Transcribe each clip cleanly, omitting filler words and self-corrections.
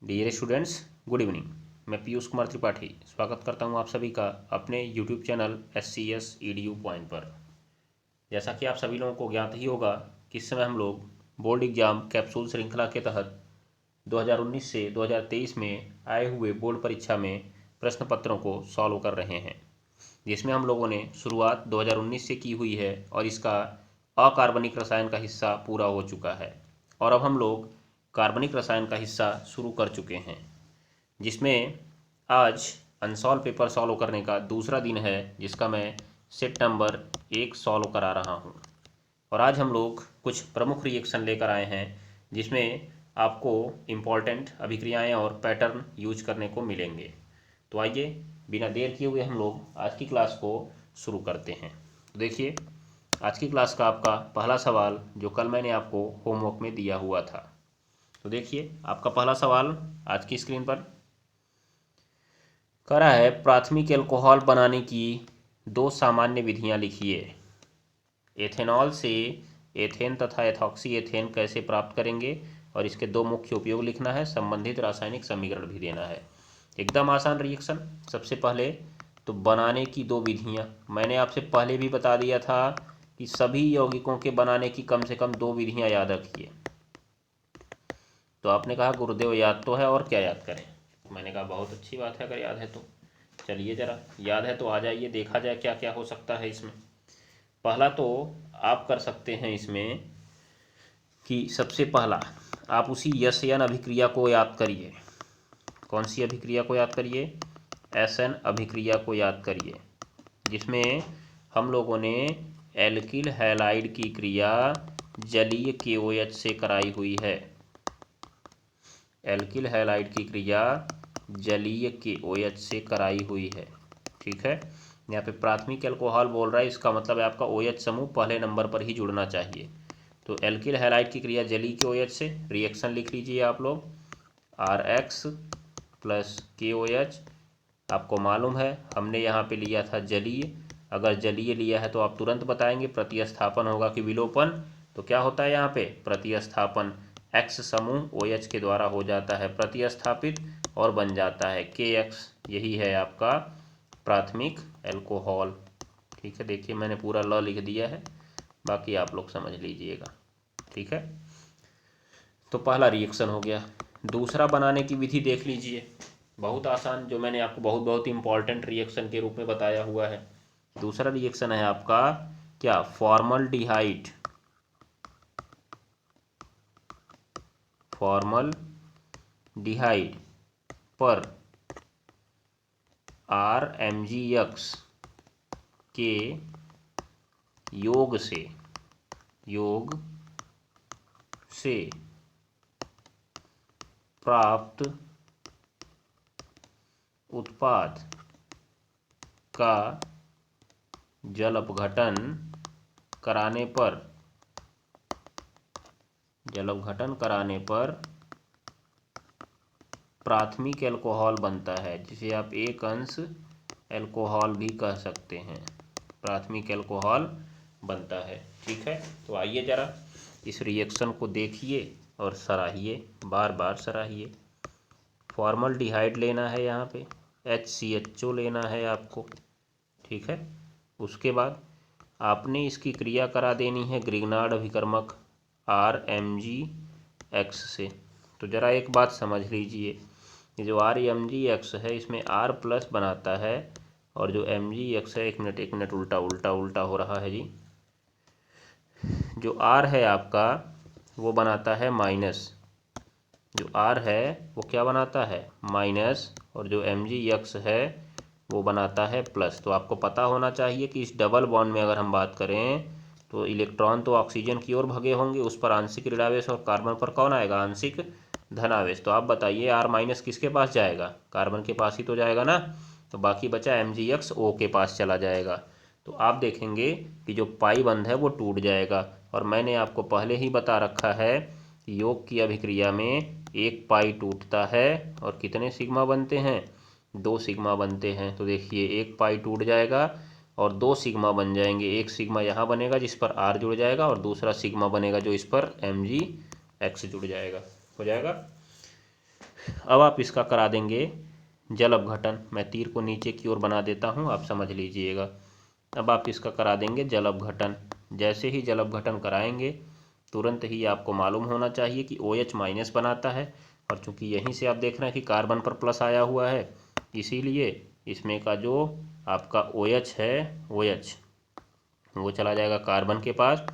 Dear students, good evening. मैं पीयूष कुमार त्रिपाठी स्वागत करता हूं आप सभी का अपने YouTube channel SCS EDU point पर। जैसा कि आप सभी लोगों को ज्ञात ही होगा कि इस समय हम लोग बोर्ड एग्जाम कैप्सूल श्रृंखला के तहत 2019 से 2023 में आए हुए बोर्ड परीक्षा में प्रश्न पत्रों को सॉल्व कर रहे हैं, जिसमें हम लोगों ने शुरुआत 2019 से की हुई है और इसका अकार्बनिक रसायन का हिस्सा पूरा हो चुका है और अब हम लोग कार्बनिक रसायन का हिस्सा शुरू कर चुके हैं, जिसमें आज अनसॉल्व पेपर सॉल्व करने का दूसरा दिन है, जिसका मैं सेट नंबर 1 सॉल्व करा रहा हूं। और आज हम लोग कुछ प्रमुख रिएक्शन लेकर आए हैं, जिसमें आपको इम्पॉर्टेंट अभिक्रियाएं और पैटर्न यूज करने को मिलेंगे। तो आइए बिना देर किए हुए हम लोग आज की क्लास को शुरू करते हैं। तो देखिए, आज की क्लास का आपका पहला सवाल जो कल मैंने आपको होमवर्क में दिया हुआ था, तो देखिए आपका पहला सवाल आज की स्क्रीन पर करा है, प्राथमिक एल्कोहल बनाने की 2 सामान्य विधियां लिखिए। एथेनॉल से एथेन तथा एथॉक्सी एथेन कैसे प्राप्त करेंगे और इसके 2 मुख्य उपयोग लिखना है। संबंधित रासायनिक समीकरण भी देना है। एकदम आसान रिएक्शन। सबसे पहले तो बनाने की 2 विधियां, मैंने आपसे पहले भी बता दिया था कि सभी यौगिकों के बनाने की कम से कम 2 विधियां याद रखिए। तो आपने कहा गुरुदेव याद तो है, और क्या याद करें। मैंने कहा बहुत अच्छी बात है, अगर याद है तो चलिए ज़रा, याद है तो आ जाइए, देखा जाए क्या क्या हो सकता है इसमें। पहला तो आप कर सकते हैं इसमें कि सबसे पहला आप उसी यस-एन अभिक्रिया को याद करिए। कौन सी अभिक्रिया को याद करिए? SN अभिक्रिया को याद करिए, जिसमें हम लोगों ने एल्किल हैलाइड की क्रिया जलीय KOH से कराई हुई है। एल्किल हैलाइड की क्रिया जलीय KOH से कराई हुई है। ठीक है, यहाँ पे प्राथमिक एल्कोहल बोल रहा है, इसका मतलब है आपका OH समूह पहले नंबर पर ही जुड़ना चाहिए। तो एल्किल हैलाइड की क्रिया जलीय KOH से, रिएक्शन लिख लीजिए आप लोग, RX प्लस KOH। आपको मालूम है हमने यहाँ पे लिया था जलीय। अगर जलीय लिया है तो आप तुरंत बताएंगे प्रतिस्थापन होगा कि विलोपन। तो क्या होता है यहाँ पे प्रतिस्थापन, X समूह OH के द्वारा हो जाता है प्रतिस्थापित और बन जाता है KX। यही है आपका प्राथमिक एल्कोहल। ठीक है, देखिए मैंने पूरा ल लिख दिया है, बाकी आप लोग समझ लीजिएगा। ठीक है, तो पहला रिएक्शन हो गया। दूसरा बनाने की विधि देख लीजिए, बहुत आसान, जो मैंने आपको बहुत बहुत इंपॉर्टेंट रिएक्शन के रूप में बताया हुआ है। दूसरा रिएक्शन है आपका क्या? फॉर्मल्डिहाइड। फॉर्मल्डिहाइड पर RMgX के योग से प्राप्त उत्पाद का जल अपघटन कराने पर प्राथमिक एल्कोहल बनता है, जिसे आप एक अंश एल्कोहल भी कह सकते हैं। प्राथमिक एल्कोहल बनता है। ठीक है, तो आइए ज़रा इस रिएक्शन को देखिए और सराहिए, बार बार सराहिए। फॉर्मल्डिहाइड लेना है, यहाँ पे HCHO लेना है आपको। ठीक है, उसके बाद आपने इसकी क्रिया करा देनी है ग्रिग्नार्ड अभिकर्मक RMgX से। तो ज़रा एक बात समझ लीजिए, ये जो RMgX है इसमें R प्लस बनाता है, और जो MgX है, एक मिनट उल्टा हो रहा है जी। जो R है आपका वो बनाता है माइनस, जो R है वो क्या बनाता है? माइनस, और जो MgX है वो बनाता है प्लस। तो आपको पता होना चाहिए कि इस डबल बॉन्ड में अगर हम बात करें तो इलेक्ट्रॉन तो ऑक्सीजन की ओर भगे होंगे, उस पर आंशिक ऋणावेश, और कार्बन पर कौन आएगा? आंशिक धनावेश। तो आप बताइए R माइनस किसके पास जाएगा? कार्बन के पास ही तो जाएगा ना। तो बाकी बचा MgX O के पास चला जाएगा। तो आप देखेंगे कि जो पाई बंध है वो टूट जाएगा, और मैंने आपको पहले ही बता रखा है कि योग की अभिक्रिया में एक पाई टूटता है और कितने सिग्मा बनते हैं? 2 सिग्मा बनते हैं। तो देखिए एक पाई टूट जाएगा और 2 सिग्मा बन जाएंगे। एक सिग्मा यहाँ बनेगा जिस पर R जुड़ जाएगा, और दूसरा सिग्मा बनेगा जो इस पर MgX जुड़ जाएगा, हो जाएगा। अब आप इसका करा देंगे जल अपघटन। मैं तीर को नीचे की ओर बना देता हूँ, आप समझ लीजिएगा। अब आप इसका करा देंगे जल अपघटन। जैसे ही जल अपघटन कराएंगे तुरंत ही आपको मालूम होना चाहिए कि OH माइनस बनाता है, और चूंकि यहीं से आप देख रहे हैं कि कार्बन पर प्लस आया हुआ है, इसीलिए इसमें का जो आपका OH है, OH वो चला जाएगा कार्बन के पास,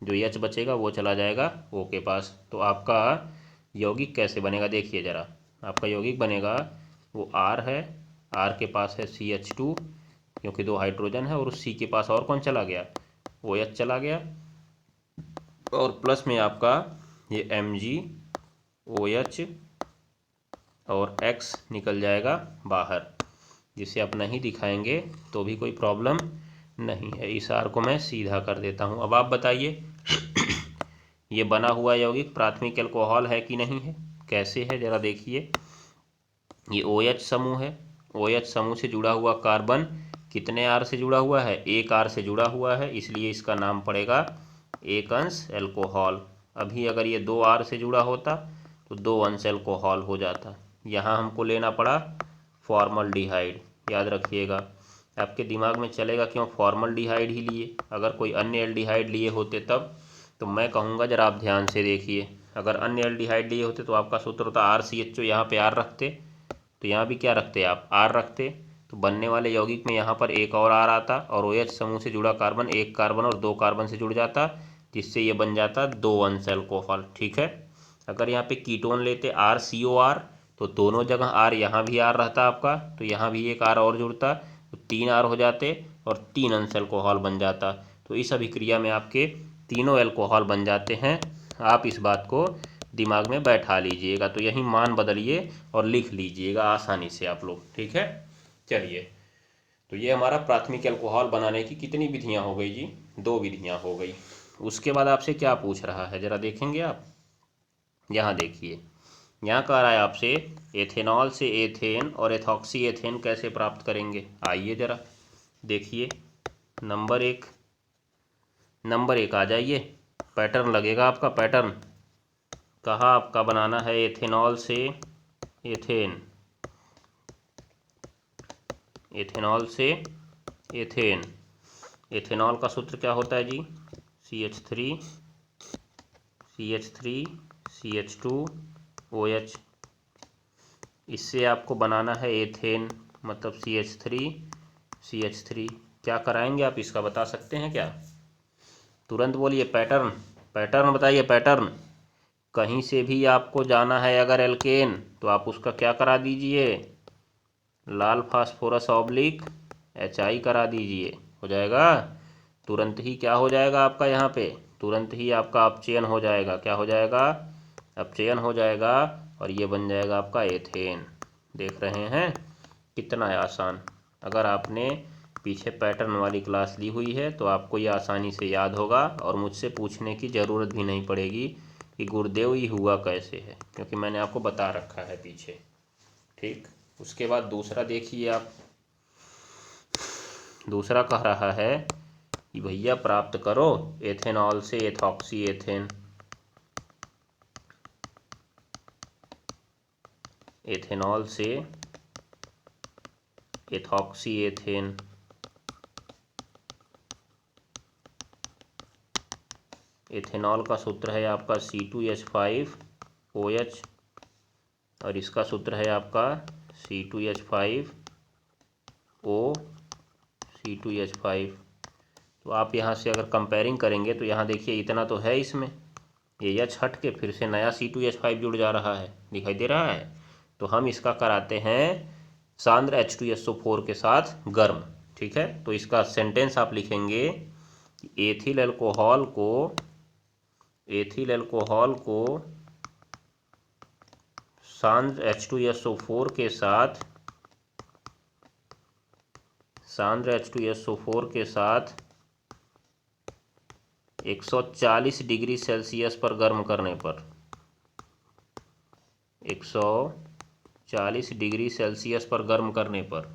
जो H बचेगा वो चला जाएगा O के पास। तो आपका यौगिक कैसे बनेगा देखिए ज़रा। आपका यौगिक बनेगा वो R है, R के पास है CH2 क्योंकि 2 हाइड्रोजन है, और उस C के पास और कौन चला गया, OH चला गया, और प्लस में आपका ये MgOH और X निकल जाएगा बाहर, जिसे आप नहीं दिखाएंगे तो भी कोई प्रॉब्लम नहीं है। इस R को मैं सीधा कर देता हूँ। अब आप बताइए ये बना हुआ यौगिक प्राथमिक अल्कोहल है कि नहीं है? कैसे है ज़रा देखिए। ये OH समूह है, OH समूह से जुड़ा हुआ कार्बन कितने R से जुड़ा हुआ है, एक R से जुड़ा हुआ है, इसलिए इसका नाम पड़ेगा एक अंश अल्कोहल। अभी अगर ये 2 R से जुड़ा होता तो 2 अंश अल्कोहल हो जाता। यहाँ हमको लेना पड़ा फॉर्मल्डिहाइड। याद रखिएगा, आपके दिमाग में चलेगा क्यों फॉर्मल्डिहाइड ही लिए, अगर कोई अन्य एल्डिहाइड लिए होते तब। तो मैं कहूँगा जरा आप ध्यान से देखिए, अगर अन्य एल्डिहाइड लिए होते तो आपका सूत्र होता RCHO, यहाँ पे R रखते तो यहाँ भी क्या रखते आप, R रखते, तो बनने वाले यौगिक में यहाँ पर एक और R आता, और OH समूह से जुड़ा कार्बन एक कार्बन और 2 कार्बन से जुड़ जाता, जिससे ये बन जाता 2 अंश अल्कोहल। ठीक है। अगर यहाँ पे कीटोन लेते RCOR तो दोनों जगह R, यहाँ भी R रहता आपका, तो यहाँ भी एक R और जुड़ता, तो 3 R हो जाते और 3 अंश अल्कोहल बन जाता। तो इस अभिक्रिया में आपके तीनों अल्कोहल बन जाते हैं। आप इस बात को दिमाग में बैठा लीजिएगा, तो यही मान बदलिए और लिख लीजिएगा आसानी से आप लोग। ठीक है, चलिए। तो ये हमारा प्राथमिक अल्कोहल बनाने की कितनी विधियां हो गई जी, 2 विधियां हो गई। उसके बाद आपसे क्या पूछ रहा है जरा देखेंगे आप। यहाँ देखिए, यहाँ कह रहा है आपसे एथेनॉल से एथेन और एथॉक्सी एथेन कैसे प्राप्त करेंगे। आइए जरा देखिए, नंबर एक आ जाइए। पैटर्न लगेगा आपका, पैटर्न कहा आपका बनाना है एथेनॉल से एथेन, एथेनॉल से एथेन। एथेनॉल का सूत्र क्या होता है जी, CH3 CH2 OH। इससे आपको बनाना है एथेन, मतलब CH3 क्या कराएंगे आप, इसका बता सकते हैं क्या? तुरंत बोलिए, पैटर्न, पैटर्न बताइए, पैटर्न। कहीं से भी आपको जाना है अगर एल्केन तो आप उसका क्या करा दीजिए, लाल फास्फोरस ऑब्लिक HI करा दीजिए, हो जाएगा। तुरंत ही क्या हो जाएगा आपका, यहाँ पे तुरंत ही आपका अपचयन हो जाएगा। क्या हो जाएगा, अपचयन हो जाएगा, और ये बन जाएगा आपका एथेन। देख रहे हैं कितना आसान। अगर आपने पीछे पैटर्न वाली क्लास ली हुई है तो आपको ये आसानी से याद होगा, और मुझसे पूछने की ज़रूरत भी नहीं पड़ेगी कि गुरुदेव ये हुआ कैसे है, क्योंकि मैंने आपको बता रखा है पीछे। ठीक। उसके बाद दूसरा देखिए आप, दूसरा कह रहा है कि भैया प्राप्त करो एथेनॉल से एथॉक्सी एथेन। एथेनॉल से एथॉक्सी एथेन। एथेनॉल का सूत्र है आपका C2H5OH, और इसका सूत्र है आपका C2H5O C2H5। तो आप यहाँ से अगर कंपेयरिंग करेंगे तो यहाँ देखिए इतना तो है इसमें, ये H हट के फिर से नया C2H5 जुड़ जा रहा है, दिखाई दे रहा है। तो हम इसका कराते हैं सांद्र H2SO4 के साथ गर्म। ठीक है, तो इसका सेंटेंस आप लिखेंगे कि एथिल अल्कोहल को सांद्र H2SO4 के साथ, सांद्र H2SO4 के साथ 140 डिग्री सेल्सियस पर गर्म करने पर, 140 डिग्री सेल्सियस पर गर्म करने पर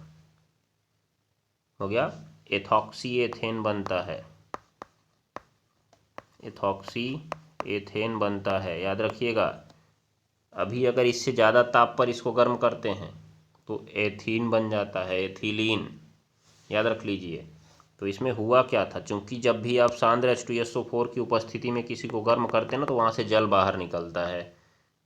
हो गया एथॉक्सी एथेन बनता है, एथॉक्सी एथेन बनता है। याद रखिएगा, अभी अगर इससे ज़्यादा ताप पर इसको गर्म करते हैं तो एथीन बन जाता है, एथिलीन, याद रख लीजिए। तो इसमें हुआ क्या था, चूंकि जब भी आप सांद्र H2SO4 की उपस्थिति में किसी को गर्म करते हैं ना तो वहाँ से जल बाहर निकलता है।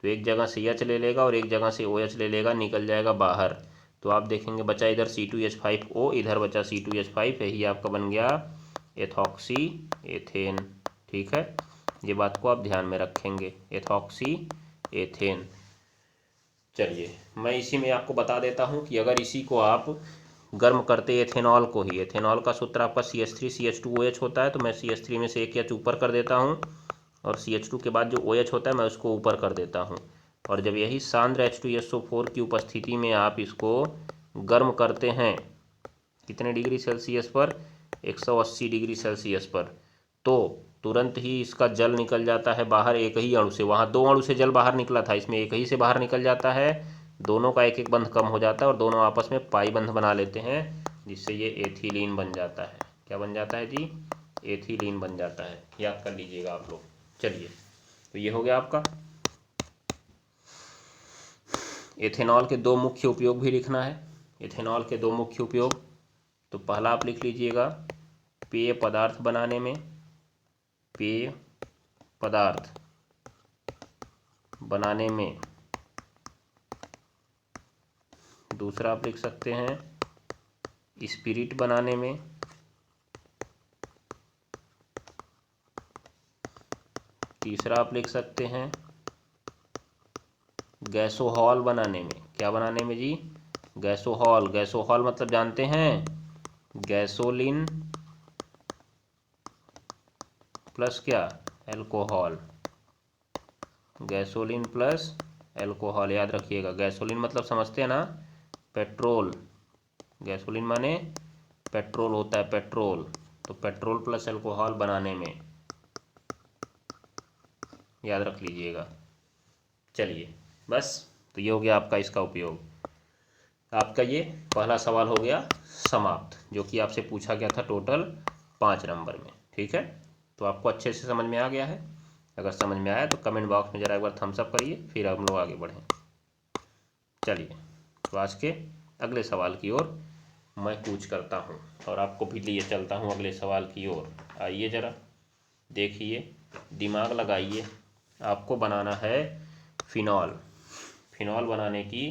तो एक जगह से H ले लेगा और एक जगह से OH ले लेगा, निकल जाएगा बाहर। तो आप देखेंगे बचा इधर C2H5O, इधर बचा C2H5, यही आपका बन गया एथॉक्सी एथेन। ठीक है, ये बात को आप ध्यान में रखेंगे, एथॉक्सी एथेन। चलिए मैं इसी में आपको बता देता हूँ कि अगर इसी को आप गर्म करते एथेनॉल को ही, एथेनॉल का सूत्र आपका CH3CH2OH होता है, तो मैं CH3 में से एक H ऊपर कर देता हूँ और CH2 के बाद जो OH होता है मैं उसको ऊपर कर देता हूँ। और जब यही सांद्र H2SO4 की उपस्थिति में आप इसको गर्म करते हैं कितने डिग्री सेल्सियस पर, 180 डिग्री सेल्सियस पर, तो तुरंत ही इसका जल निकल जाता है बाहर एक ही अणु से। वहाँ दो अणु से जल बाहर निकला था, इसमें एक ही से बाहर निकल जाता है, दोनों का एक एक बंध कम हो जाता है और दोनों आपस में पाई बंध बना लेते हैं, जिससे ये एथिलीन बन जाता है। क्या बन जाता है जी, एथिलीन बन जाता है, याद कर लीजिएगा आप लोग। चलिए तो ये हो गया आपका। एथेनॉल के दो मुख्य उपयोग भी लिखना है। एथेनॉल के दो मुख्य उपयोग, तो पहला आप लिख लीजिएगा पेय पदार्थ बनाने में, पेय पदार्थ बनाने में। दूसरा आप लिख सकते हैं स्पिरिट बनाने में। तीसरा आप लिख सकते हैं गैसोहॉल बनाने में। क्या बनाने में जी, गैसोहॉल। गैसोहॉल मतलब जानते हैं, गैसोलीन प्लस क्या, एल्कोहल। गैसोलीन प्लस एल्कोहल, याद रखिएगा। गैसोलीन मतलब समझते हैं ना, पेट्रोल। गैसोलीन माने पेट्रोल होता है, पेट्रोल। तो पेट्रोल प्लस एल्कोहल बनाने में, याद रख लीजिएगा। चलिए बस, तो ये हो गया आपका इसका उपयोग। आपका ये पहला सवाल हो गया समाप्त, जो कि आपसे पूछा गया था टोटल 5 नंबर में। ठीक है, तो आपको अच्छे से समझ में आ गया है। अगर समझ में आया तो कमेंट बॉक्स में ज़रा एक बार थम्स अप करिए, फिर हम लोग आगे बढ़ें। चलिए तो आज के अगले सवाल की ओर मैं कूच करता हूँ और आपको भी लिए चलता हूँ अगले सवाल की ओर। आइए ज़रा देखिए, दिमाग लगाइए। आपको बनाना है फिनॉल। फिनॉल बनाने की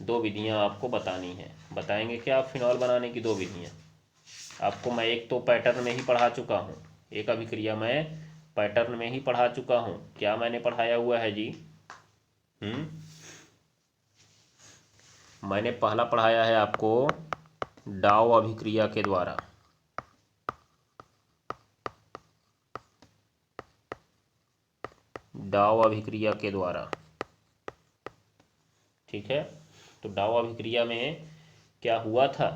दो विधियां आपको बतानी है। बताएंगे क्या आप फिनॉल बनाने की दो विधियां? आपको मैं एक तो पैटर्न में ही पढ़ा चुका हूँ, एक अभिक्रिया मैं पैटर्न में ही पढ़ा चुका हूँ। क्या मैंने पढ़ाया हुआ है जी? मैंने पहला पढ़ाया है आपको डाउ अभिक्रिया के द्वारा। डाउ अभिक्रिया के द्वारा, ठीक है। तो डाउ अभिक्रिया में क्या हुआ था,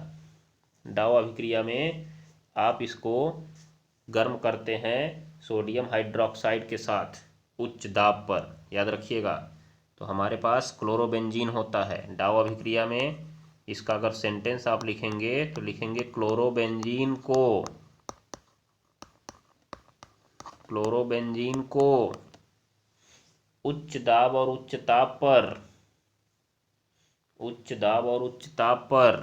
डाउ अभिक्रिया में आप इसको गर्म करते हैं सोडियम हाइड्रोक्साइड के साथ उच्च दाब पर, याद रखिएगा। तो हमारे पास क्लोरोबेंजीन होता है डाउ अभिक्रिया में। इसका अगर सेंटेंस आप लिखेंगे तो लिखेंगे क्लोरोबेंजीन को उच्च दाब और उच्च ताप पर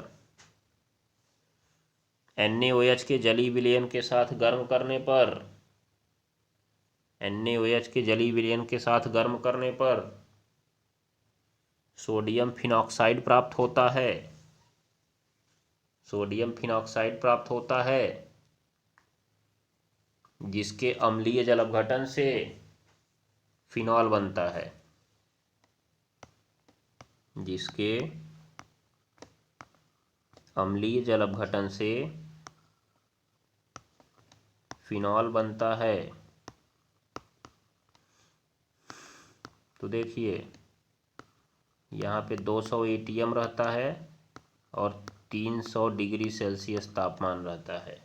NaOH के जलीय विलयन के साथ गर्म करने पर, NaOH के जलीय विलयन के साथ गर्म करने पर सोडियम फिनॉक्साइड प्राप्त होता है। सोडियम फिनॉक्साइड प्राप्त होता है, जिसके अम्लीय जल अपघटन से फिनॉल बनता है। जिसके अम्लीय जल अपघटन से फिनॉल बनता है। तो देखिए यहाँ पे 200 ATM रहता है और 300 डिग्री सेल्सियस तापमान रहता है।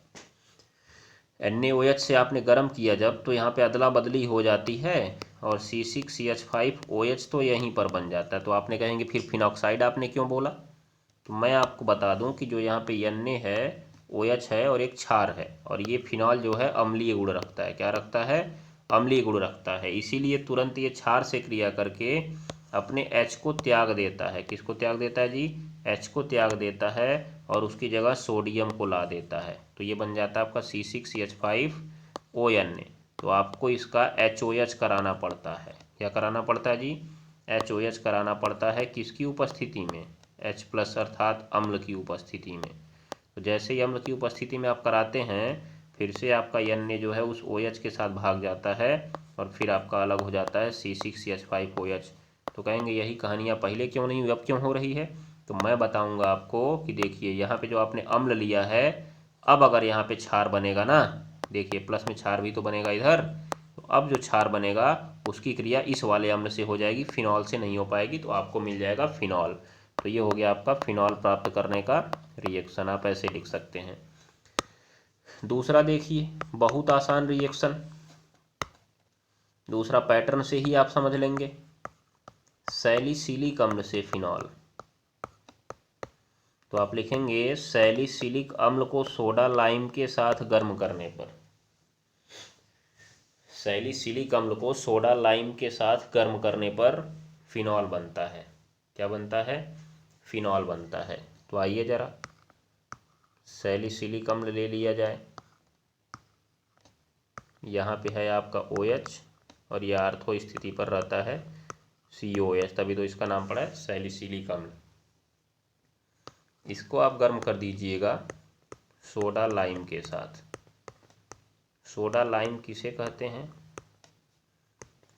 NaOH से आपने गर्म किया जब, तो यहाँ पे अदला बदली हो जाती है और C6CH5OH तो यहीं पर बन जाता है। तो आपने कहेंगे फिर फिनॉक्साइड आपने क्यों बोला? तो मैं आपको बता दूं कि जो यहाँ पे Na है, OH है और एक क्षार है, और ये फिनॉल जो है अम्लीय गुण रखता है। क्या रखता है? अम्लीय गुण रखता है। इसीलिए तुरंत ये क्षार से क्रिया करके अपने H को त्याग देता है। किसको त्याग देता है जी? H को त्याग देता है और उसकी जगह सोडियम को ला देता है। तो ये बन जाता है आपका C6H5ON। तो आपको इसका HOH कराना पड़ता है। क्या कराना पड़ता है जी? HOH कराना पड़ता है। किसकी उपस्थिति में? H+ अर्थात अम्ल की उपस्थिति में। तो जैसे ही अम्ल की उपस्थिति में आप कराते हैं, फिर से आपका Na जो है उस OH के साथ भाग जाता है और फिर आपका अलग हो जाता है C6H5OH। तो कहेंगे यही कहानियाँ पहले क्यों नहीं हुई, अब क्यों हो रही है? तो मैं बताऊंगा आपको कि देखिए यहाँ पे जो आपने अम्ल लिया है, अब अगर यहाँ पे क्षार बनेगा ना, देखिए प्लस में क्षार भी तो बनेगा इधर, तो अब जो क्षार बनेगा उसकी क्रिया इस वाले अम्ल से हो जाएगी, फिनॉल से नहीं हो पाएगी, तो आपको मिल जाएगा फिनॉल। तो ये हो गया आपका फिनॉल प्राप्त करने का रिएक्शन, आप ऐसे लिख सकते हैं। दूसरा देखिए, बहुत आसान रिएक्शन, दूसरा पैटर्न से ही आप समझ लेंगे। सैलिसिलिक अम्ल से फिनॉल, तो आप लिखेंगे सैलिसिलिक अम्ल को सोडा लाइम के साथ गर्म करने पर, सैलिसिलिक अम्ल को सोडा लाइम के साथ गर्म करने पर फिनॉल बनता है। क्या बनता है? फिनॉल बनता है। तो आइए जरा सैलिसिलिक अम्ल ले लिया जाए। यहाँ पे है आपका OH और यह आर्थो स्थिति पर रहता है COH, तभी तो इसका नाम पड़ा है सैलिसिलिक अम्ल। इसको आप गर्म कर दीजिएगा सोडा लाइम के साथ। सोडा लाइम किसे कहते हैं?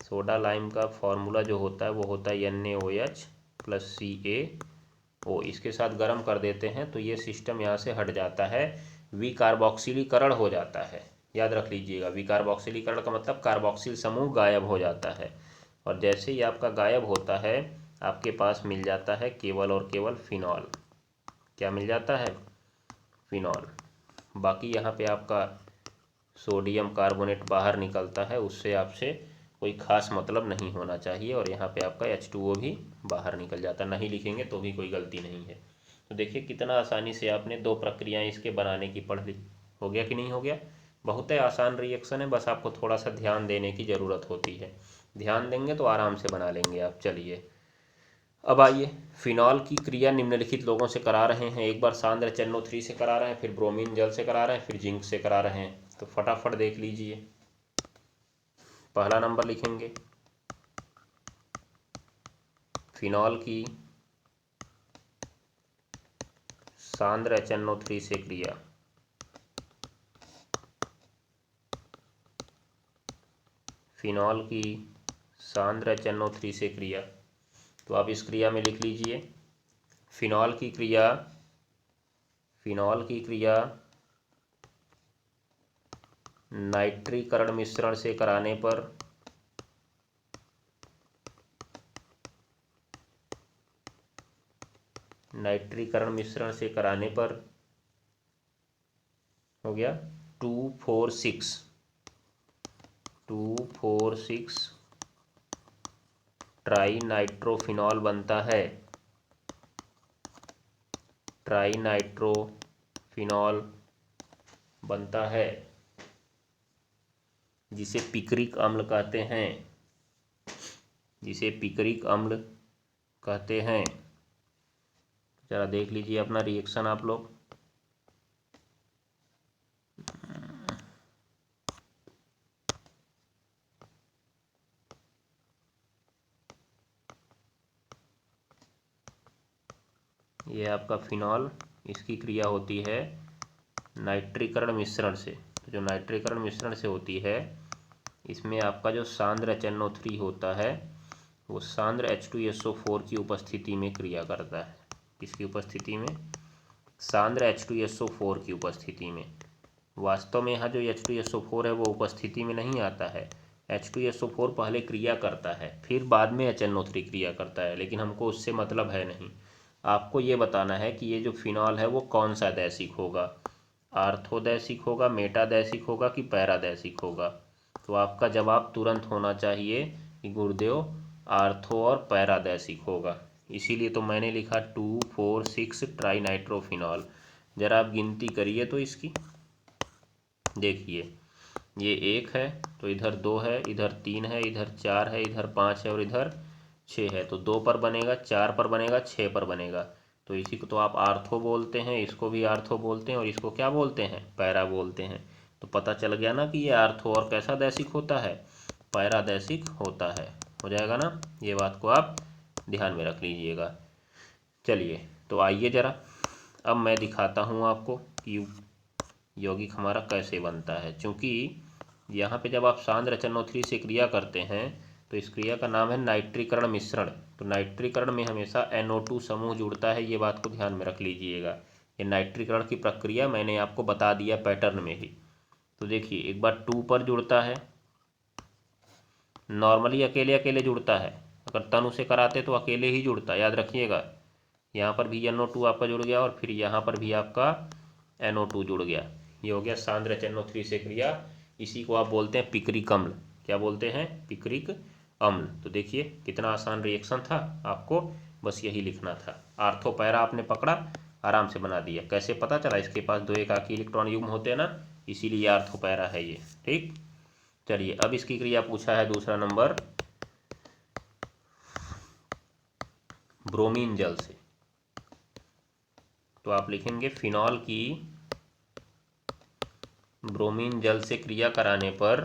सोडा लाइम का फॉर्मूला जो होता है वो होता है NaOH + CaO। इसके साथ गर्म कर देते हैं तो ये सिस्टम यहाँ से हट जाता है, विकार्बोक्सिलीकरण हो जाता है। याद रख लीजिएगा, विकार्बोक्सिलीकरण का मतलब कार्बोक्सिल समूह गायब हो जाता है। और जैसे ही आपका गायब होता है, आपके पास मिल जाता है केवल और केवल फिनॉल। क्या मिल जाता है? फिनॉल। बाकी यहाँ पे आपका सोडियम कार्बोनेट बाहर निकलता है, उससे आपसे कोई ख़ास मतलब नहीं होना चाहिए। और यहाँ पे आपका H2O भी बाहर निकल जाता, नहीं लिखेंगे तो भी कोई गलती नहीं है। तो देखिए कितना आसानी से आपने दो प्रक्रियाएं इसके बनाने की पढ़ ली। हो गया कि नहीं हो गया? बहुत ही आसान रिएक्शन है, बस आपको थोड़ा सा ध्यान देने की ज़रूरत होती है। ध्यान देंगे तो आराम से बना लेंगे आप। चलिए अब आइए, फिनॉल की क्रिया निम्नलिखित लोगों से करा रहे हैं। एक बार सांद्र NO3 से करा रहे हैं, फिर ब्रोमीन जल से करा रहे हैं, फिर जिंक से करा रहे हैं। तो फटाफट देख लीजिए। पहला नंबर लिखेंगे, फिनॉल की सांद्र HNO3 से क्रिया। फिनॉल की सांद्र HNO3 से क्रिया। तो आप इस क्रिया में लिख लीजिए, फिनॉल की क्रिया, फिनॉल की क्रिया नाइट्रीकरण मिश्रण से कराने पर नाइट्रीकरण मिश्रण से कराने पर हो गया 2,4,6 ट्राई नाइट्रोफिनॉल बनता है। ट्राई नाइट्रोफिनॉल बनता है, जिसे पिक्रिक अम्ल कहते हैं, जिसे पिक्रिक अम्ल कहते हैं। जरा देख लीजिए अपना रिएक्शन आप लोग। ये आपका फिनॉल, इसकी क्रिया होती है नाइट्रीकरण मिश्रण से। तो जो नाइट्रीकरण मिश्रण से होती है, इसमें आपका जो सांद्र HNO3 होता है वो सांद्र H2SO4 की उपस्थिति में क्रिया करता है। किसकी उपस्थिति में? सांद्र H2SO4 की उपस्थिति में। वास्तव में यहाँ जो H2SO4 है वो उपस्थिति में नहीं आता है। H2SO4 पहले क्रिया करता है, फिर बाद में HNO3 क्रिया करता है, लेकिन हमको उससे मतलब है नहीं। आपको ये बताना है कि ये जो फिनॉल है वो कौन सा दैसिक होगा, आर्थोदैसिक होगा, मेटादैसिक होगा कि पैरादैसिक होगा। तो आपका जवाब तुरंत होना चाहिए कि गुरुदेव आर्थो और पैरादैसिक होगा। इसीलिए तो मैंने लिखा 2,4,6 ट्राई नाइट्रोफिनॉल। जरा आप गिनती करिए तो इसकी, देखिए ये 1 है, तो इधर 2 है, इधर 3 है, इधर 4 है, इधर 5 है और इधर 6 है, तो 2 पर बनेगा, 4 पर बनेगा, 6 पर बनेगा। तो इसी को तो आप आर्थो बोलते हैं, इसको भी आर्थो बोलते हैं, और इसको क्या बोलते हैं, पैरा बोलते हैं। तो पता चल गया ना कि ये आर्थो और कैसा दैसिक होता है, पैरादैसिक होता है। हो जाएगा ना, ये बात को आप ध्यान में रख लीजिएगा। चलिए तो आइए ज़रा अब मैं दिखाता हूँ आपको कि यौगिक हमारा कैसे बनता है। चूँकि यहाँ पे जब आप सांद्र HNO3 से क्रिया करते हैं तो इस क्रिया का नाम है नाइट्रीकरण मिश्रण। तो नाइट्रीकरण में हमेशा NO2 समूह जुड़ता है, ये बात को ध्यान में रख लीजिएगा। ये नाइट्रीकरण की प्रक्रिया मैंने आपको बता दिया पैटर्न में ही। तो देखिए एक बार 2 पर जुड़ता है, नॉर्मली अकेले अकेले जुड़ता है, अगर तनु से कराते तो अकेले ही जुड़ता, याद रखिएगा। यहाँ पर भी NO2 आपका जुड़ गया और फिर यहाँ पर भी आपका NO2 जुड़ गया। ये हो गया सांद्र HNO3 से क्रिया। इसी को आप बोलते हैं पिक्रिक अम्ल। क्या बोलते हैं, पिक्रिक अम्ल। तो देखिए कितना आसान रिएक्शन था, आपको बस यही लिखना था। आर्थो पैरा आपने पकड़ा, आराम से बना दिया। कैसे पता चला, इसके पास 2 एकाकी इलेक्ट्रॉन युग्म होते हैं ना, इसीलिए आर्थो पैरा है ये। ठीक, चलिए अब इसकी क्रिया पूछा है दूसरा नंबर, ब्रोमीन जल से। तो आप लिखेंगे फिनॉल की ब्रोमीन जल से क्रिया कराने पर,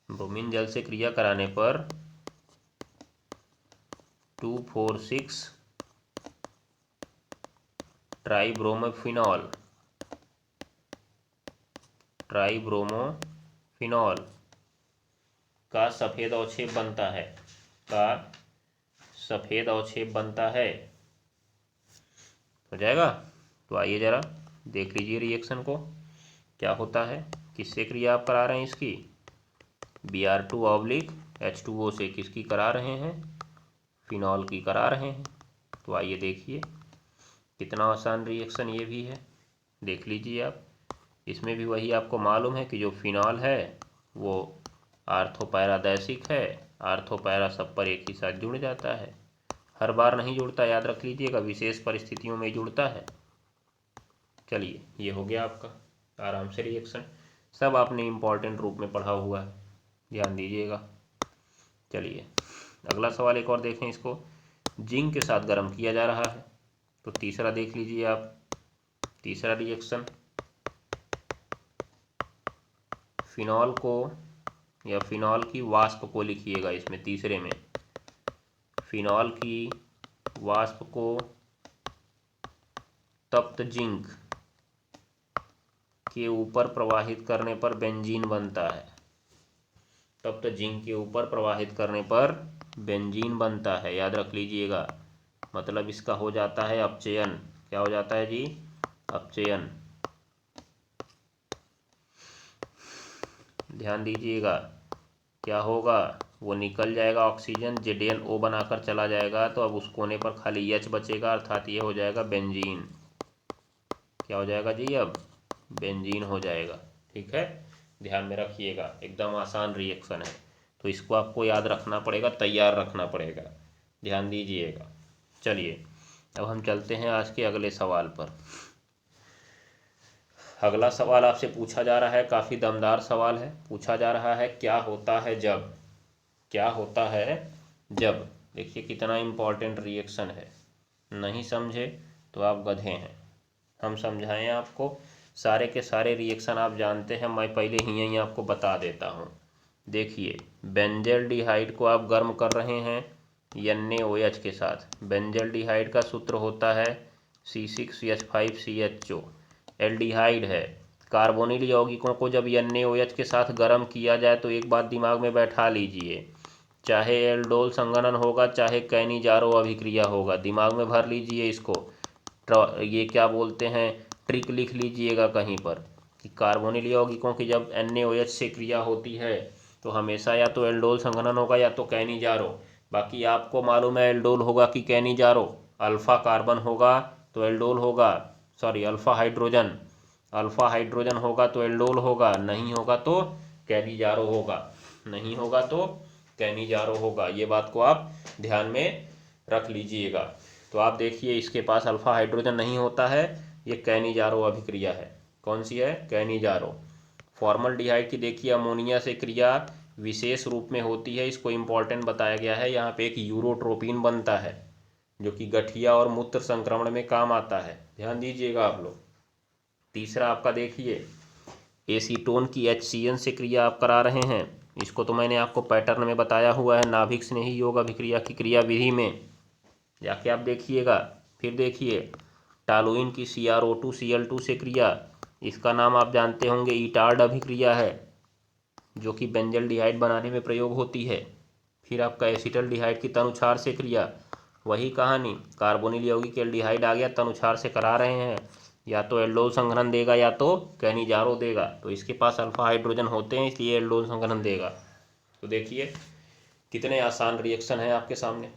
ब्रोमीन जल से क्रिया कराने पर 2,4,6 ट्राइब्रोमोफिनॉल, ट्राइब्रोमोफिनॉल का सफ़ेद अवक्षेप बनता है, का सफ़ेद अवक्षेप बनता है। हो जाएगा। तो आइए ज़रा देख लीजिए रिएक्शन को क्या होता है। किससे क्रिया आप करा रहे हैं इसकी, Br2/H2O से। किसकी करा रहे हैं, फिनॉल की करा रहे हैं। तो आइए देखिए कितना आसान रिएक्शन ये भी है, देख लीजिए आप। इसमें भी वही आपको मालूम है कि जो फिनॉल है वो आर्थोपैरादैसिक है, आर्थोपैरा सब पर एक ही साथ जुड़ जाता है। हर बार नहीं जुड़ता, याद रख लीजिएगा, विशेष परिस्थितियों में जुड़ता है। चलिए ये हो गया आपका आराम से रिएक्शन, सब आपने इम्पॉर्टेंट रूप में पढ़ा हुआ है, ध्यान दीजिएगा। चलिए अगला सवाल एक और देखें, इसको जिंक के साथ गर्म किया जा रहा है। तो तीसरा देख लीजिए आप, तीसरा रिएक्शन, फिनॉल को या फिनॉल की वाष्प को लिखिएगा इसमें तीसरे में। फिनॉल की वाष्प को तप्त जिंक के ऊपर प्रवाहित करने पर बेंजीन बनता है। तप्त जिंक के ऊपर प्रवाहित करने पर बेंजीन बनता है, याद रख लीजिएगा। मतलब इसका हो जाता है अपचयन। क्या हो जाता है जी, अपचयन। ध्यान दीजिएगा, क्या होगा, वो निकल जाएगा, ऑक्सीजन ZnO बनाकर चला जाएगा। तो अब उस कोने पर खाली H बचेगा, अर्थात ये हो जाएगा बेंजीन। क्या हो जाएगा जी, अब बेंजीन हो जाएगा। ठीक है, ध्यान में रखिएगा, एकदम आसान रिएक्शन है। तो इसको आपको याद रखना पड़ेगा, तैयार रखना पड़ेगा, ध्यान दीजिएगा। चलिए अब हम चलते हैं आज के अगले सवाल पर। अगला सवाल आपसे पूछा जा रहा है, काफ़ी दमदार सवाल है। पूछा जा रहा है क्या होता है जब, क्या होता है जब। देखिए कितना इम्पोर्टेंट रिएक्शन है, नहीं समझे तो आप गधे हैं। हम समझाएं आपको, सारे के सारे रिएक्शन आप जानते हैं, मैं पहले ही यहीं आपको बता देता हूँ। देखिए बेंजल्डिहाइड को आप गर्म कर रहे हैं NaOH के साथ। बेंजल्डिहाइड का सूत्र होता है C6H5CHO। एल्डिहाइड है। कार्बोनिल यौगिकों को जब NaOH के साथ गर्म किया जाए तो एक बात दिमाग में बैठा लीजिए, चाहे एल्डोल संघनन होगा चाहे कैनिजारो अभिक्रिया होगा, दिमाग में भर लीजिए इसको। ये क्या बोलते हैं, ट्रिक लिख लीजिएगा कहीं पर कि कार्बोनिल यौगिकों की जब NaOH से क्रिया होती है तो हमेशा या तो एल्डोल संघनन होगा या तो कैनिजारो। बाकी आपको मालूम है एल्डोल होगा कि कैनिजारो। अल्फा कार्बन होगा तो एल्डोल होगा, sorry alpha hydrogen, alpha hydrogen होगा तो एल्डोल होगा, नहीं होगा तो कैनिजारो होगा, नहीं होगा तो कैनिजारो होगा। ये बात को आप ध्यान में रख लीजिएगा। तो आप देखिए इसके पास अल्फा हाइड्रोजन नहीं होता है, ये कैनिजारो अभिक्रिया है। कौन सी है, कैनिजारो। फॉर्मल्डिहाइड की देखिए अमोनिया से क्रिया विशेष रूप में होती है, इसको इम्पोर्टेंट बताया गया है। यहाँ पे एक यूरोट्रोपिन बनता है जो कि गठिया और मूत्र संक्रमण में काम आता है, ध्यान दीजिएगा आप लोग। तीसरा आपका देखिए, एसीटोन की HCN से क्रिया आप करा रहे हैं, इसको तो मैंने आपको पैटर्न में बताया हुआ है, नाभिक स्नेही योग अभिक्रिया की क्रिया विधि में जाके आप देखिएगा। फिर देखिए टालुइन की CrO2Cl2 से क्रिया, इसका नाम आप जानते होंगे, ईटार्ड अभिक्रिया है जो कि बेंजल्डिहाइड बनाने में प्रयोग होती है। फिर आपका एसिटल्डिहाइड की तनुछार से क्रिया, वही कहानी, कार्बोनिल यौगिक एल्डिहाइड आ गया, तनुछार से करा रहे हैं, या तो एल्डोल संघनन देगा या तो कैनिजारो देगा। तो इसके पास अल्फा हाइड्रोजन होते हैं इसलिए एल्डोल संघनन देगा। तो देखिए कितने आसान रिएक्शन है आपके सामने।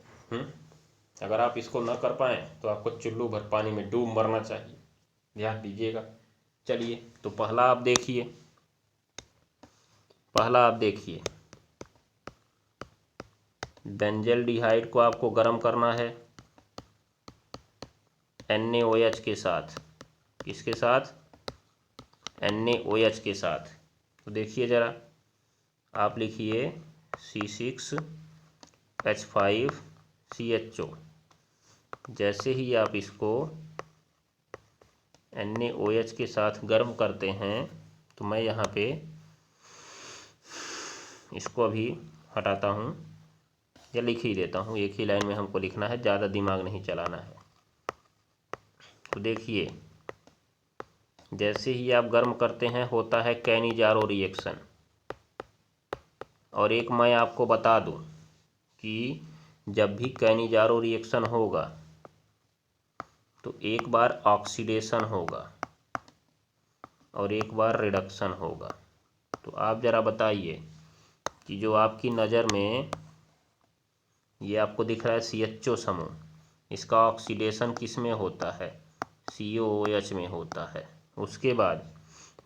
अगर आप इसको ना कर पाएँ तो आपको चुल्लू भर पानी में डूब मरना चाहिए, ध्यान दीजिएगा। चलिए तो पहला आप देखिए, बेंजल्डिहाइड को आपको गर्म करना है NaOH के साथ। किसके साथ? NaOH के साथ। तो देखिए ज़रा, आप लिखिए C6H5CHO। जैसे ही आप इसको NaOH के साथ गर्म करते हैं तो मैं यहाँ पे इसको अभी हटाता हूँ या लिख ही देता हूँ, एक ही लाइन में हमको लिखना है, ज़्यादा दिमाग नहीं चलाना है। तो देखिए जैसे ही आप गर्म करते हैं होता है कैनिजारो रिएक्शन। और एक मैं आपको बता दूं कि जब भी कैनिजारो रिएक्शन होगा तो एक बार ऑक्सीडेशन होगा और एक बार रिडक्शन होगा। तो आप ज़रा बताइए कि जो आपकी नज़र में ये आपको दिख रहा है CHO समूह, इसका ऑक्सीडेशन किस में होता है? COOH में होता है। उसके बाद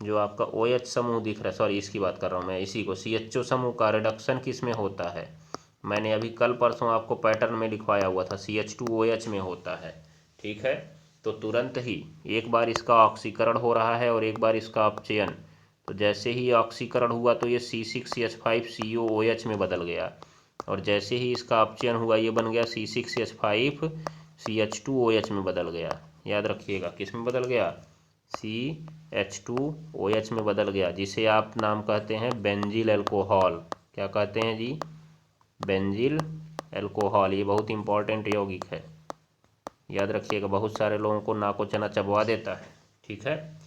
जो आपका OH समूह दिख रहा है, सॉरी इसकी बात कर रहा हूँ मैं, इसी को CHO समूह का रिडक्शन किस में होता है? मैंने अभी कल परसों आपको पैटर्न में लिखवाया हुआ था, CH2OH में होता है। ठीक है, तो तुरंत ही एक बार इसका ऑक्सीकरण हो रहा है और एक बार इसका अपचयन। तो जैसे ही ऑक्सीकरण हुआ तो ये C6H5COOH में बदल गया, और जैसे ही इसका अपचयन हुआ ये बन गया C6H5CH2OH में बदल गया। याद रखिएगा किस में बदल गया? CH2OH में बदल गया, जिसे आप नाम कहते हैं बेंजील एल्कोहल। क्या कहते हैं जी? बेंजील एल्कोहल। ये बहुत इंपॉर्टेंट यौगिक है, याद रखिएगा, बहुत सारे लोगों को नाको चना चबवा देता है। ठीक है,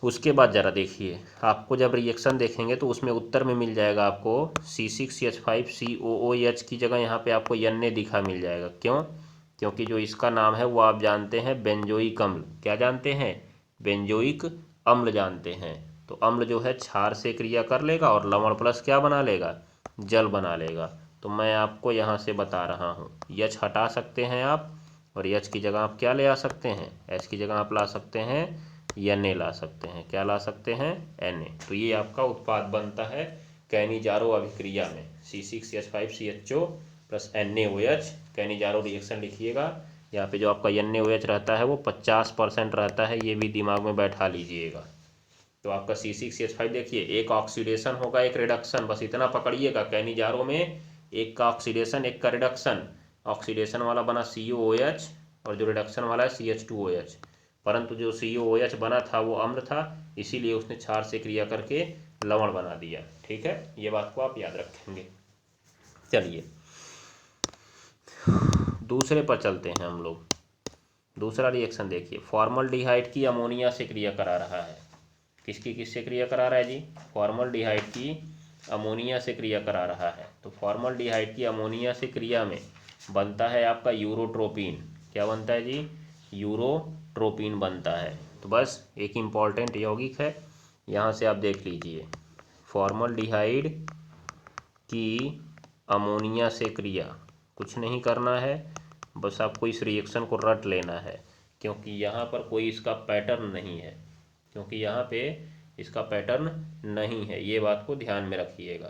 उसके बाद ज़रा देखिए, आपको जब रिएक्शन देखेंगे तो उसमें उत्तर में मिल जाएगा आपको C6H5COOH की जगह यहाँ पे आपको Na दिखा मिल जाएगा। क्यों? क्योंकि जो इसका नाम है वो आप जानते हैं बेंजोइक अम्ल। क्या जानते हैं? बेंजोइक अम्ल जानते हैं। तो अम्ल जो है क्षार से क्रिया कर लेगा और लवण प्लस क्या बना लेगा? जल बना लेगा। तो मैं आपको यहाँ से बता रहा हूँ, H हटा सकते हैं आप, और H की जगह आप क्या ले आ सकते हैं? H की जगह आप ला सकते हैं Na ला सकते हैं। क्या ला सकते हैं? Na। तो ये आपका उत्पाद बनता है कैनिजारो अभिक्रिया में, C6H5CHO plus NaOH। Cannizzaro reaction लिखिएगा, यहाँ पे जो आपका NaOH रहता है वो 50% रहता है, ये भी दिमाग में बैठा लीजिएगा। तो आपका C6H5 देखिए, एक ऑक्सीडेशन होगा एक रिडक्शन, बस इतना पकड़िएगा। कैनिजारो में एक का ऑक्सीडेशन एक का रिडक्शन। ऑक्सीडेशन वाला बना COOH और जो रिडक्शन वाला है CH2OH। परंतु जो COOH बना था वो अम्ल था, इसीलिए उसने क्षार से क्रिया करके लवण बना दिया। ठीक है, ये बात को आप याद रखेंगे। चलिए दूसरे पर चलते हैं हम लोग। दूसरा रिएक्शन देखिए, फॉर्मल्डिहाइड की अमोनिया से क्रिया करा रहा है। किससे क्रिया करा रहा है जी? फॉर्मल्डिहाइड की अमोनिया से क्रिया करा रहा है। तो फॉर्मल्डिहाइड की अमोनिया से क्रिया में बनता है आपका यूरोट्रोपिन। क्या बनता है जी? यूरोट्रोपिन बनता है। तो बस एक इम्पॉर्टेंट यौगिक है, यहाँ से आप देख लीजिए, फॉर्मल्डिहाइड की अमोनिया से क्रिया, कुछ नहीं करना है, बस आपको इस रिएक्शन को रट लेना है, क्योंकि यहाँ पर कोई इसका पैटर्न नहीं है, इसका पैटर्न नहीं है, ये बात को ध्यान में रखिएगा।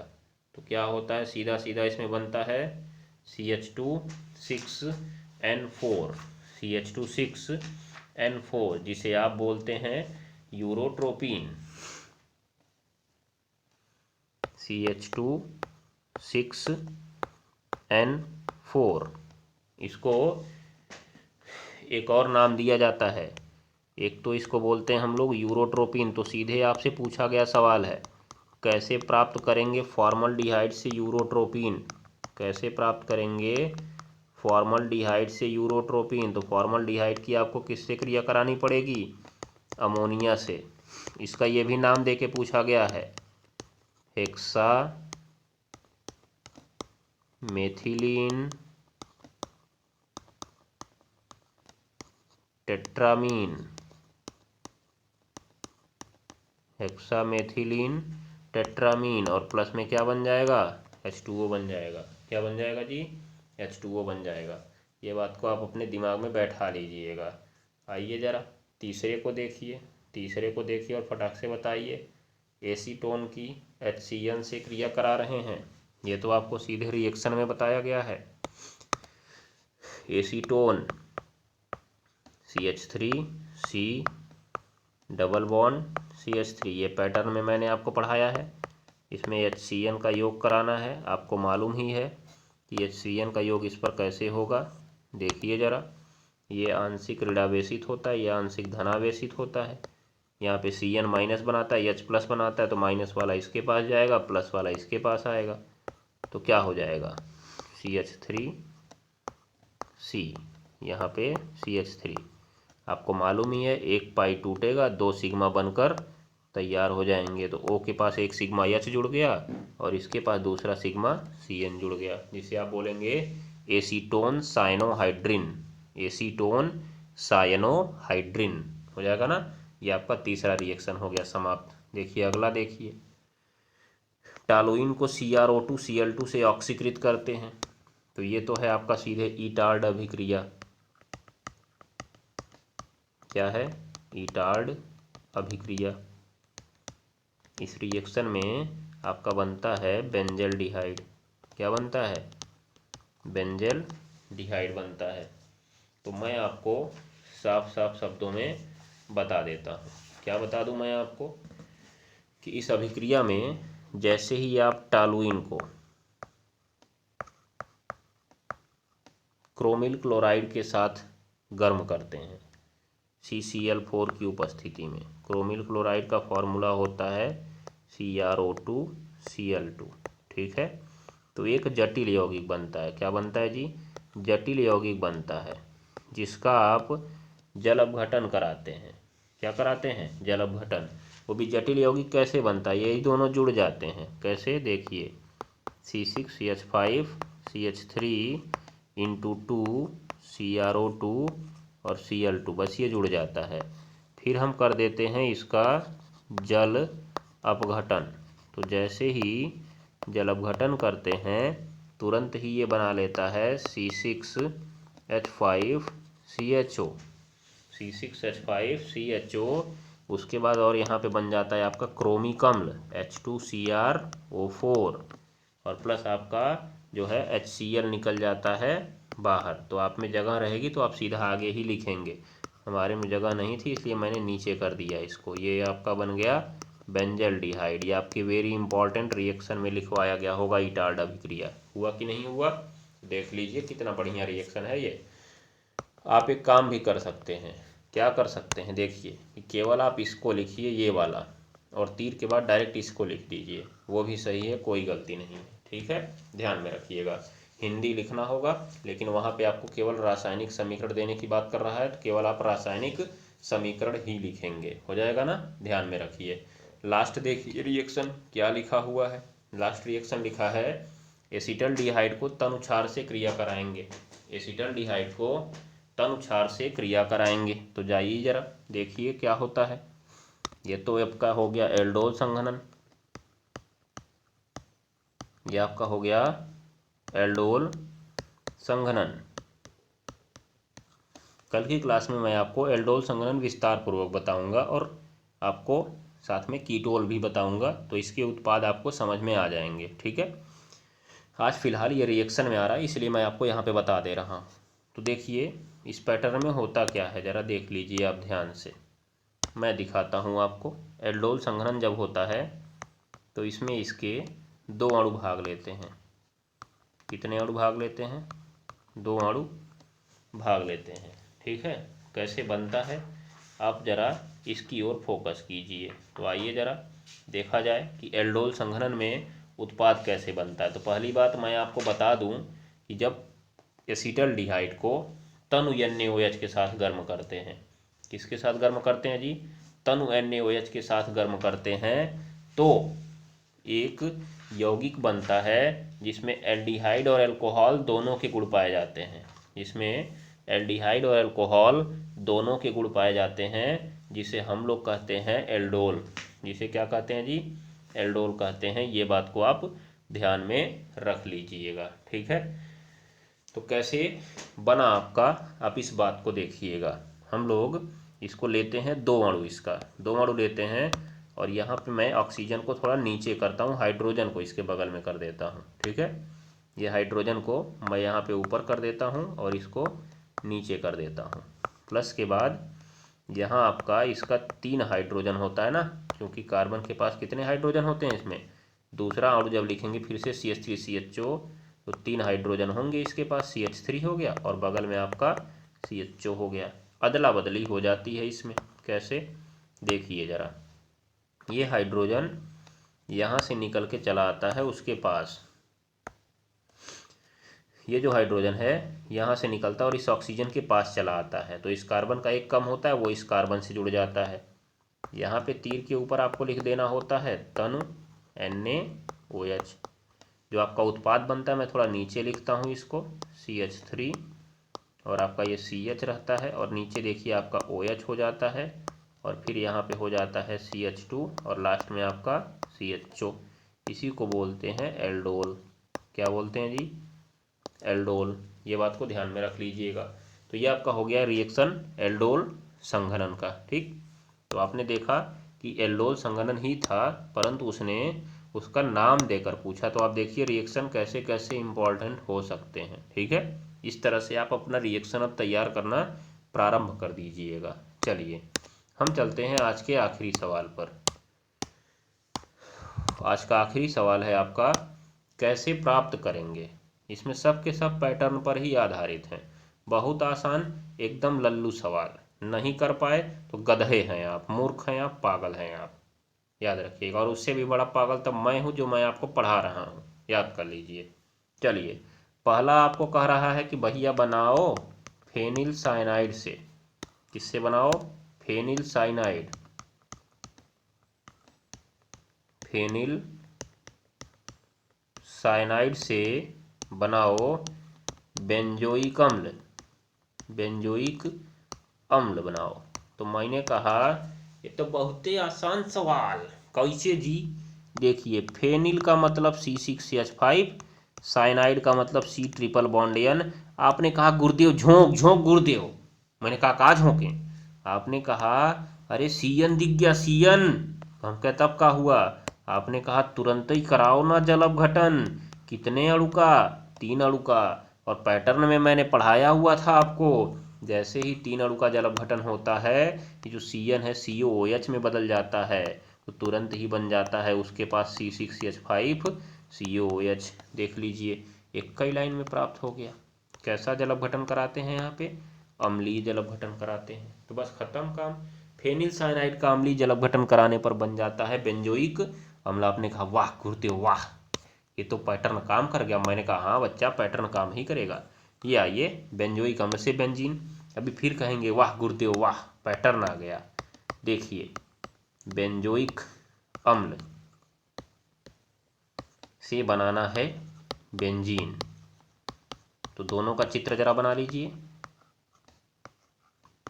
तो क्या होता है, सीधा सीधा इसमें बनता है CH2 6N4, जिसे आप बोलते हैं यूरोट्रोपिन। CH2 6N4। इसको एक और नाम दिया जाता है, एक तो इसको बोलते हैं हम लोग यूरोट्रोपिन। तो सीधे आपसे पूछा गया सवाल है, कैसे प्राप्त करेंगे फॉर्मल्डिहाइड से यूरोट्रोपिन, कैसे प्राप्त करेंगे फॉर्मल्डिहाइड से यूरोट्रोपिन। तो फॉर्मल्डिहाइड की आपको किससे क्रिया करानी पड़ेगी, अमोनिया से। इसका ये भी नाम देके पूछा गया है, hexa methylene tetrammine, hexamethylene tetrammine, और प्लस में क्या बन जाएगा, H2O बन जाएगा। क्या बन जाएगा जी, H2O बन जाएगा। ये बात को आप अपने दिमाग में बैठा लीजिएगा। आइए ज़रा तीसरे को देखिए, तीसरे को देखिए और फटाक से बताइए। एसीटोन की HCN से क्रिया करा रहे हैं, ये तो आपको सीधे रिएक्शन में बताया गया है। Acetone CH3C double bond CH3, ये पैटर्न में मैंने आपको पढ़ाया है। इसमें HCN का योग कराना है, आपको मालूम ही है कि HCN का योग इस पर कैसे होगा। देखिए ज़रा, ये आंशिक ऋणावेशित होता है, ये आंशिक धनावेशित होता है। यहाँ पे CN माइनस बनाता है, H प्लस बनाता है, तो माइनस वाला इसके पास जाएगा, प्लस वाला इसके पास आएगा। तो क्या हो जाएगा, CH3C, यहाँ पे CH3। आपको मालूम ही है, एक पाई टूटेगा, 2 सिग्मा बनकर तैयार हो जाएंगे। तो O के पास एक सिग्मा H जुड़ गया और इसके पास दूसरा सिग्मा CN जुड़ गया, जिसे आप बोलेंगे एसीटोन साइनोहाइड्रिन। एसीटोन साइनोहाइड्रिन हो जाएगा ना। ये आपका तीसरा रिएक्शन हो गया समाप्त। देखिए अगला, देखिए टालुइन को CrO2 Cl2 से ऑक्सीकृत करते हैं। तो ये तो है आपका सीधे ईटार्ड अभिक्रिया। क्या है, ईटार्ड अभिक्रिया। इस रिएक्शन में आपका बनता है बेंजल्डिहाइड। क्या बनता है, बेंजल्डिहाइड बनता है। तो मैं आपको साफ साफ शब्दों में बता देता हूँ। क्या बता दूँ मैं आपको, कि इस अभिक्रिया में जैसे ही आप टालुइन को क्रोमिल क्लोराइड के साथ गर्म करते हैं CCl4 की उपस्थिति में, क्रोमिल क्लोराइड का फॉर्मूला होता है CrO2Cl2, ठीक है। तो एक जटिल यौगिक बनता है। क्या बनता है जी, जटिल यौगिक बनता है, जिसका आप जल अपघटन कराते हैं। क्या कराते हैं, जल अपघटन। वो भी जटिल यौगिक कैसे बनता है, यही दोनों जुड़ जाते हैं। कैसे, देखिए C6CH5CH3 × 2 CrO2 और Cl2, बस ये जुड़ जाता है। फिर हम कर देते हैं इसका जल अपघटन। तो जैसे ही जल अपघटन करते हैं, तुरंत ही ये बना लेता है C6H5CHO, C6H5CHO। उसके बाद और यहाँ पे बन जाता है आपका क्रोमिक अम्ल H2CrO4, और प्लस आपका जो है HCl निकल जाता है बाहर। तो आप में जगह रहेगी तो आप सीधा आगे ही लिखेंगे, हमारे में जगह नहीं थी इसलिए मैंने नीचे कर दिया इसको। ये आपका बन गया बेंजल्डिहाइड। ये आपकी वेरी इंपॉर्टेंट रिएक्शन में लिखवाया गया होगा, ईटार्ड अभिक्रिया। हुआ कि नहीं हुआ, देख लीजिए कितना बढ़िया रिएक्शन है ये। आप एक काम भी कर सकते हैं, क्या कर सकते हैं, देखिए कि केवल आप इसको लिखिए ये वाला, और तीर के बाद डायरेक्ट इसको लिख दीजिए, वो भी सही है, कोई गलती नहीं है, ठीक है। ध्यान में रखिएगा, हिंदी लिखना होगा, लेकिन वहाँ पे आपको केवल रासायनिक समीकरण देने की बात कर रहा है, तो केवल आप रासायनिक समीकरण ही लिखेंगे, हो जाएगा ना। ध्यान में रखिए। लास्ट देखिए रिएक्शन क्या लिखा हुआ है। लास्ट रिएक्शन लिखा है, एसिटल्डिहाइड को तनुछार से क्रिया कराएंगे। एसिटल्डिहाइड को तनुछार से क्रिया कराएंगे। तो जाइए जरा देखिए क्या होता है। ये तो आपका हो गया एल्डोल संघनन, ये आपका हो गया एल्डोल संघनन। कल की क्लास में मैं आपको एल्डोल संघनन विस्तार पूर्वक बताऊंगा, और आपको साथ में कीटोल भी बताऊंगा, तो इसके उत्पाद आपको समझ में आ जाएंगे, ठीक है। आज फिलहाल ये रिएक्शन में आ रहा है, इसलिए मैं आपको यहाँ पे बता दे रहा हूँ। तो देखिए इस पैटर्न में होता क्या है, ज़रा देख लीजिए आप ध्यान से, मैं दिखाता हूँ आपको। एल्डोल संघनन जब होता है तो इसमें इसके 2 अणु भाग लेते हैं। कितने अणु भाग लेते हैं? 2 अणु भाग लेते हैं। ठीक है, कैसे बनता है आप जरा इसकी ओर फोकस कीजिए। तो आइए जरा देखा जाए कि एल्डोल संघनन में उत्पाद कैसे बनता है। तो पहली बात मैं आपको बता दूं कि जब एसीटल्डिहाइड को तनु NaOH के साथ गर्म करते हैं, किसके साथ गर्म करते हैं जी? तनु NaOH के साथ गर्म करते हैं, तो एक यौगिक बनता है जिसमें एल्डिहाइड और अल्कोहल दोनों के गुण पाए जाते हैं। जिसमें एल्डिहाइड और अल्कोहल दोनों के गुण पाए जाते हैं, जिसे हम लोग कहते हैं एल्डोल। जिसे क्या कहते हैं जी? एल्डोल कहते हैं। ये बात को आप ध्यान में रख लीजिएगा। ठीक है, तो कैसे बना आपका, आप इस बात को देखिएगा। हम लोग इसको लेते हैं 2 अणु, इसका 2 अणु लेते हैं और यहाँ पे मैं ऑक्सीजन को थोड़ा नीचे करता हूँ, हाइड्रोजन को इसके बगल में कर देता हूँ। ठीक है, ये हाइड्रोजन को मैं यहाँ पे ऊपर कर देता हूँ और इसको नीचे कर देता हूँ। प्लस के बाद यहाँ आपका इसका 3 हाइड्रोजन होता है ना, क्योंकि कार्बन के पास कितने हाइड्रोजन होते हैं इसमें? दूसरा अणु जब लिखेंगे फिर से CH3CHO, तो 3 हाइड्रोजन होंगे इसके पास, CH3 हो गया और बगल में आपका CHO हो गया। अदला बदली हो जाती है इसमें। कैसे? देखिए जरा, ये हाइड्रोजन यहाँ से निकल के चला आता है उसके पास, ये जो हाइड्रोजन है यहाँ से निकलता है और इस ऑक्सीजन के पास चला आता है। तो इस कार्बन का एक कम होता है, वो इस कार्बन से जुड़ जाता है। यहाँ पे तीर के ऊपर आपको लिख देना होता है तनु NaOH। जो आपका उत्पाद बनता है, मैं थोड़ा नीचे लिखता हूँ इसको, CH3 और आपका ये CH रहता है और नीचे देखिए आपका OH हो जाता है और फिर यहाँ पे हो जाता है CH2 और लास्ट में आपका CHO। इसी को बोलते हैं एल्डोल। क्या बोलते हैं जी? एल्डोल। ये बात को ध्यान में रख लीजिएगा। तो ये आपका हो गया रिएक्शन एल्डोल संघनन का। ठीक, तो आपने देखा कि एल्डोल संघनन ही था, परंतु उसने उसका नाम देकर पूछा। तो आप देखिए रिएक्शन कैसे कैसे इंपॉर्टेंट हो सकते हैं। ठीक है, इस तरह से आप अपना रिएक्शन अब तैयार करना प्रारंभ कर दीजिएगा। चलिए हम चलते हैं आज के आखिरी सवाल पर। आज का आखिरी सवाल है आपका, कैसे प्राप्त करेंगे? इसमें सब के सब पैटर्न पर ही आधारित हैं। बहुत आसान, एकदम लल्लू सवाल। नहीं कर पाए तो गधे हैं आप, मूर्ख हैं आप, पागल हैं आप, याद रखिएगा। और उससे भी बड़ा पागल तब मैं हूँ जो मैं आपको पढ़ा रहा हूँ, याद कर लीजिए। चलिए, पहला आपको कह रहा है कि भैया बनाओ फेनिल साइनाइड से। किससे बनाओ? Phenyl cyanide. फेनिल साइनाइड से बनाओ बेंजोइक अम्ल। बेंजोइक अम्ल बनाओ। तो मैंने कहा ये तो बहुत ही आसान सवाल, कैसे जी? देखिए, फेनिल का मतलब C6H5, साइनाइड का मतलब C ट्रिपल बॉन्ड N। आपने कहा गुरुदेव झोंक झोंक गुरुदेव, मैंने कहा कहा झोंके? आपने कहा अरे CN दिख गया, CN। हम कहे तब का हुआ? आपने कहा तुरंत ही कराओ ना जल अपघटन। कितने अणु का? 3 अणु का। और पैटर्न में मैंने पढ़ाया हुआ था आपको, जैसे ही 3 अणु का जल अपघटन होता है, ये जो CN है COOH में बदल जाता है, तो तुरंत ही बन जाता है उसके पास C6H5 COOH। देख लीजिए, एक ही लाइन में प्राप्त हो गया। कैसा जल अपघटन कराते हैं यहाँ पे? अम्लीय जल अपघटन कराते हैं। तो बस खत्म काम। फेनिल साइनाइड का अम्लीय जल अपघटन कराने पर बन जाता है बेंजोइक अम्ल। आपने कहा वाह गुरुदेव वाह, ये तो पैटर्न काम कर गया। मैंने कहा हाँ बच्चा, पैटर्न काम ही करेगा। ये आइए बेंजोइक अम्ल से बेंजीन। अभी फिर कहेंगे वाह गुरुदेव वाह, पैटर्न आ गया। देखिए, बेंजोइक अम्ल से बनाना है बेंजीन। तो दोनों का चित्र जरा बना लीजिए।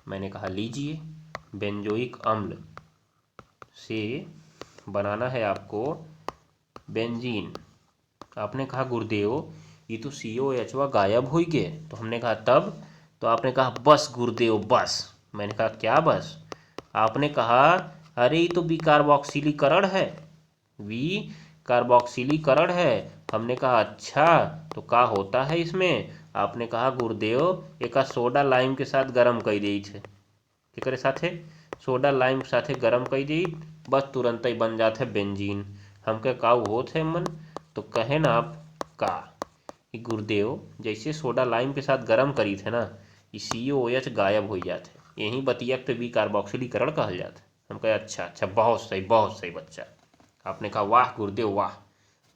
मैंने कहा लीजिए, बेंजोइक अम्ल से बनाना है आपको बेंजीन। आपने कहा गुरुदेव ये तो COOH गायब हो गए। तो हमने कहा तब? तो आपने कहा बस गुरुदेव बस। मैंने कहा क्या बस? आपने कहा अरे ये तो विकार्बोक्सिलीकरण है, विकार्बोक्सिलीकरण है। हमने कहा अच्छा, तो क्या होता है इसमें? आपने कहा गुरुदेव एक सोडा लाइम के साथ गरम कर दी थे। केकरे साथे? सोडा लाइम के साथे गरम कर दी, बस तुरंत ही बन जाते बेंजीन। हम कहे का होत है मन? तो तो कहे ना आप का कि गुरुदेव जैसे सोडा लाइम के साथ गरम करी थे ना, COOH गायब हो जाते, यही बतियक तो बी कार्बोक्सिलीकरण कहल जाता। हम कहे अच्छा अच्छा, बहुत सही बच्चा। आपने कहा वाह गुरुदेव वाह,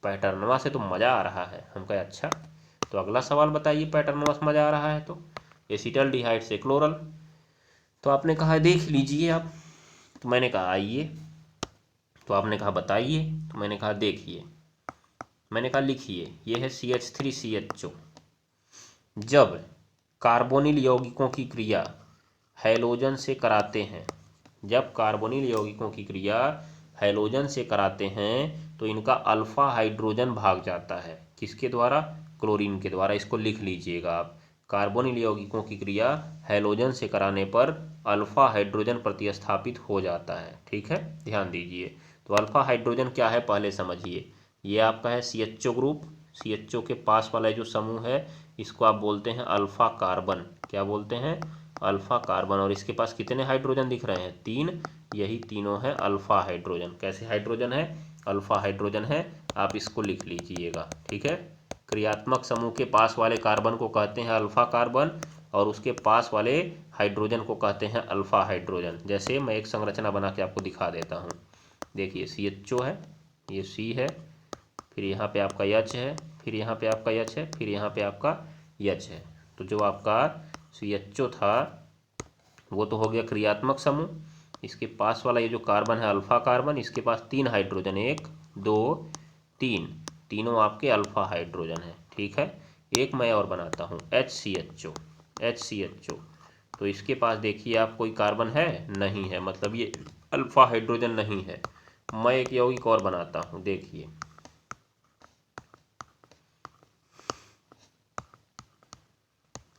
पैटर्नवा से तो मज़ा आ रहा है। हम कहे अच्छा, तो अगला सवाल बताइए, पैटर्नवा से मज़ा आ रहा है तो एसिटल्डिहाइड से क्लोरल। तो आपने कहा देख लीजिए आप। तो मैंने कहा आइए। तो आपने कहा बताइए। तो मैंने कहा देखिए, मैंने कहा लिखिए, ये है CH3CHO। जब कार्बोनिल यौगिकों की क्रिया हैलोजन से कराते हैं, जब कार्बोनिल यौगिकों की क्रिया हैलोजन से कराते हैं तो इनका अल्फा हाइड्रोजन भाग जाता है। किसके द्वारा? क्लोरीन के द्वारा। इसको लिख लीजिएगा आप। कार्बोनिल यौगिकों की क्रिया हैलोजन से कराने पर अल्फा हाइड्रोजन प्रतिस्थापित हो जाता है। ठीक है, ध्यान दीजिए। तो अल्फा हाइड्रोजन क्या है पहले समझिए। ये आपका है CHO ग्रुप। CHO के पास वाला जो समूह है इसको आप बोलते हैं अल्फा कार्बन। क्या बोलते हैं? Alpha carbon. और इसके पास कितने हाइड्रोजन दिख रहे हैं? 3। यही तीनों है अल्फा हाइड्रोजन। कैसे हाइड्रोजन है? अल्फा हाइड्रोजन है। आप इसको लिख लीजिएगा। ठीक है, क्रियात्मक समूह के पास वाले कार्बन को कहते हैं अल्फा कार्बन और उसके पास वाले हाइड्रोजन को कहते हैं अल्फा हाइड्रोजन। जैसे मैं एक संरचना बना के आपको दिखा देता हूँ। देखिए CHO है, ये C है, फिर यहाँ पे आपका H है, फिर यहाँ पे आपका H है, फिर यहाँ पे आपका H है। तो जो आपका CHO था वो तो हो गया क्रियात्मक समूह। इसके पास वाला ये जो कार्बन है अल्फा कार्बन, इसके पास 3 हाइड्रोजन, 1 2 3, तीनों आपके अल्फा हाइड्रोजन है। ठीक है, एक मैं और बनाता हूँ HCHO। तो इसके पास देखिए आप कोई कार्बन है? नहीं है, मतलब ये अल्फा हाइड्रोजन नहीं है। मैं एक यौगिक और बनाता हूँ, देखिए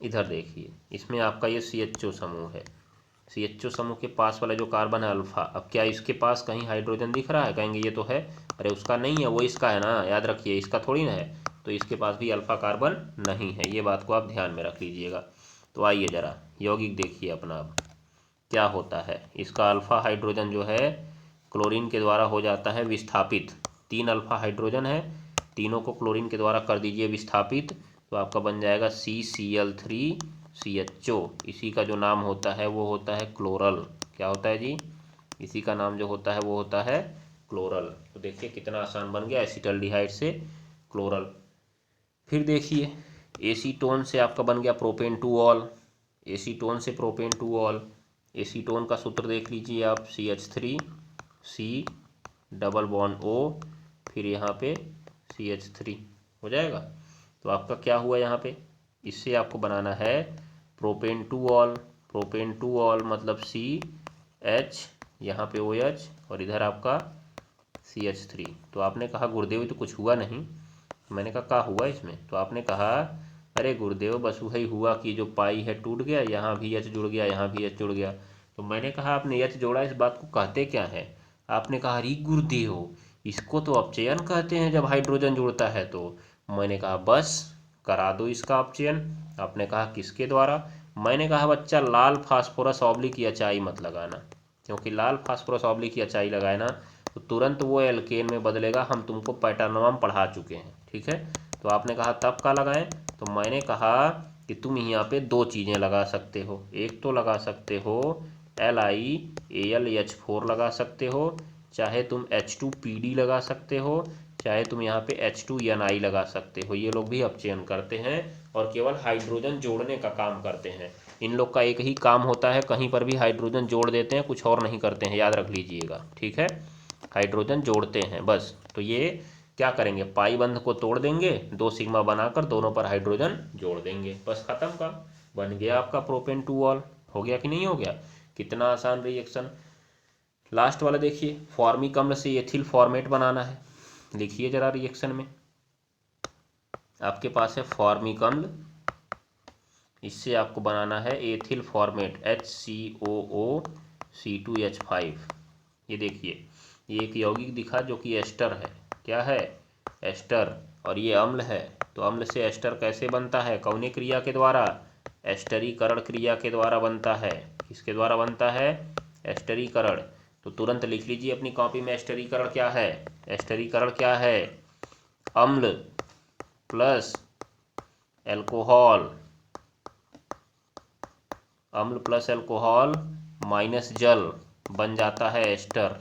इधर देखिए, इसमें आपका ये CHO समूह है। CHO समूह के पास वाला जो कार्बन है अल्फा, अब क्या इसके पास कहीं हाइड्रोजन दिख रहा है? कहेंगे ये तो है। अरे उसका नहीं है, वो इसका है ना, याद रखिए, इसका थोड़ी ना है। तो इसके पास भी अल्फा कार्बन नहीं है, ये बात को आप ध्यान में रख लीजिएगा। तो आइए ज़रा यौगिक देखिए अपना। अब क्या होता है, इसका अल्फा हाइड्रोजन जो है क्लोरीन के द्वारा हो जाता है विस्थापित। 3 अल्फा हाइड्रोजन है, तीनों को क्लोरीन के द्वारा कर दीजिए विस्थापित, तो आपका बन जाएगा CCl3CHO। इसी का जो नाम होता है वो होता है क्लोरल। क्या होता है जी? इसी का नाम जो होता है वो होता है क्लोरल। तो देखिए कितना आसान बन गया, एसिटल्डिहाइड से क्लोरल। फिर देखिए एसीटोन से आपका बन गया प्रोपेन टू ऑल। एसीटोन से प्रोपेन टू ऑल। एसीटोन का सूत्र देख लीजिए आप, CH3C डबल बॉन्ड O, फिर यहाँ पे CH3 हो जाएगा। तो आपका क्या हुआ यहाँ पे? इससे आपको बनाना है propane two all. Propane two all मतलब CH, यहाँ पे OH और इधर आपका CH3। तो आपने कहा गुरुदेव तो कुछ हुआ नहीं। मैंने कहा हुआ इसमें? तो आपने कहा अरे गुरुदेव बस वही हुआ कि जो पाई है टूट गया, यहाँ भी H जुड़ गया, यहाँ भी H जुड़ गया। तो मैंने कहा आपने H जोड़ा, इस बात को कहते क्या है? आपने कहा अरे गुरुदेव इसको तो अपचयन कहते हैं जब हाइड्रोजन जुड़ता है। तो मैंने कहा बस करा दो इसका अपचयन। आपने कहा किसके द्वारा? मैंने कहा बच्चा लाल फास्फोरस ऑब्लिक एचआई मत लगाना, क्योंकि लाल फास्फोरस ऑब्लिक एचआई लगाए ना तो तुरंत वो एल्केन में बदलेगा। हम तुमको पैटर्नवा में पढ़ा चुके हैं। ठीक है, तो आपने कहा तब का लगाएं? तो मैंने कहा कि तुम यहाँ पे 2 चीज़ें लगा सकते हो। एक तो लगा सकते हो LiAlH4 लगा सकते हो, चाहे तुम H2PD लगा सकते हो, चाहे तुम यहाँ पे H2Ni लगा सकते हो। ये लोग भी अपचयन करते हैं और केवल हाइड्रोजन जोड़ने का काम करते हैं। इन लोग का एक ही काम होता है, कहीं पर भी हाइड्रोजन जोड़ देते हैं, कुछ और नहीं करते हैं, याद रख लीजिएगा। ठीक है, हाइड्रोजन जोड़ते हैं बस। तो ये क्या करेंगे, पाई बंध को तोड़ देंगे, 2 सिग्मा बनाकर दोनों पर हाइड्रोजन जोड़ देंगे, बस खत्म काम। बन गया आपका प्रोपेन टू ऑल। हो गया कि नहीं हो गया? कितना आसान रिएक्शन। लास्ट वाला देखिए, फॉर्मिक अम्ल से एथिल फॉर्मेट बनाना है। लिखिए जरा रिएक्शन में, आपके पास है फॉर्मिक अम्ल, इससे आपको बनाना है एथिल फॉर्मेट HCOOC2H5। ये देखिए, ये एक यौगिक दिखा जो कि एस्टर है। क्या है? एस्टर। और ये अम्ल है। तो अम्ल से एस्टर कैसे बनता है? कौने क्रिया के द्वारा? एस्टरीकरण क्रिया के द्वारा बनता है। किसके द्वारा बनता है? एस्टरीकरण। तो तुरंत लिख लीजिए अपनी कॉपी में, एस्टरीकरण क्या है? एस्टरीकरण क्या है? अम्ल प्लस एल्कोहल, अम्ल प्लस एल्कोहल माइनस जल बन जाता है एस्टर।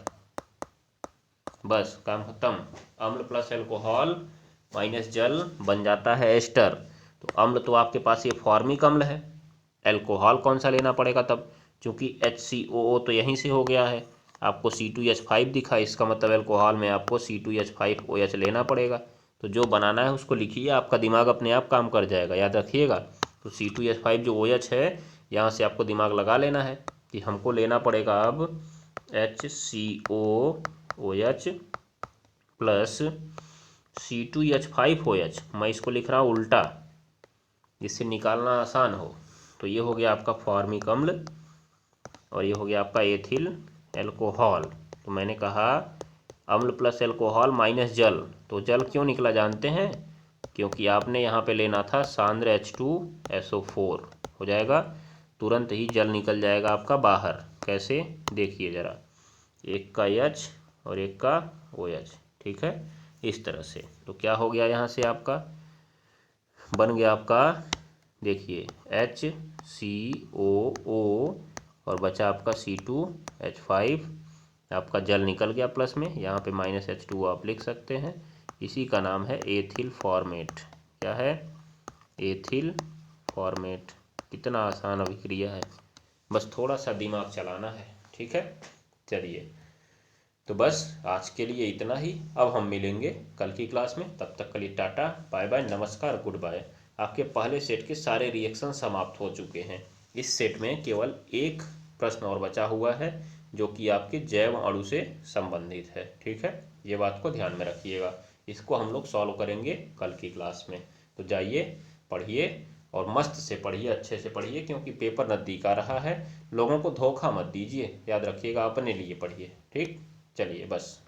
बस काम खत्म। अम्ल प्लस एल्कोहल माइनस जल बन जाता है एस्टर। तो अम्ल तो आपके पास ये फॉर्मिक अम्ल है, एल्कोहल कौन सा लेना पड़ेगा तब, क्योंकि HCOO तो यहीं से हो गया है, आपको C2H5 दिखा, इसका मतलब एल्कोहल में आपको C2H5OH लेना पड़ेगा। तो जो बनाना है उसको लिखिए, आपका दिमाग अपने आप काम कर जाएगा, याद रखिएगा। तो C2H5 जो OH है, यहाँ से आपको दिमाग लगा लेना है कि हमको लेना पड़ेगा अब HCOOH प्लस C2H5OH। मैं इसको लिख रहा हूँ उल्टा, जिससे निकालना आसान हो। तो ये हो गया आपका फॉर्मिक अम्ल और ये हो गया आपका एथिल एल्कोहल। तो मैंने कहा अम्ल प्लस एल्कोहल माइनस जल, तो जल क्यों निकला जानते हैं, क्योंकि आपने यहाँ पे लेना था सांद्र H2SO4, हो जाएगा तुरंत ही जल निकल जाएगा आपका बाहर। कैसे देखिए ज़रा, एक का H और एक का OH, ठीक है, इस तरह से। तो क्या हो गया, यहाँ से आपका बन गया आपका, देखिए HCOO और बचा आपका C2H5, आपका जल निकल गया प्लस में, यहाँ पे माइनस H2O आप लिख सकते हैं। इसी का नाम है एथिल फॉर्मेट। क्या है, एथिल फॉर्मेट। कितना आसान अभिक्रिया है, बस थोड़ा सा दिमाग चलाना है, ठीक है। चलिए, तो बस आज के लिए इतना ही। अब हम मिलेंगे कल की क्लास में, तब तक के लिए टाटा बाय बाय, नमस्कार, गुड बाय। आपके पहले सेट के सारे रिएक्शन समाप्त हो चुके हैं। इस सेट में केवल एक प्रश्न और बचा हुआ है, जो कि आपके जैव अणु से संबंधित है, ठीक है। ये बात को ध्यान में रखिएगा, इसको हम लोग सॉल्व करेंगे कल की क्लास में। तो जाइए पढ़िए और मस्त से पढ़िए, अच्छे से पढ़िए, क्योंकि पेपर नज़दीक आ रहा है। लोगों को धोखा मत दीजिए, याद रखिएगा, अपने लिए पढ़िए, ठीक। चलिए बस।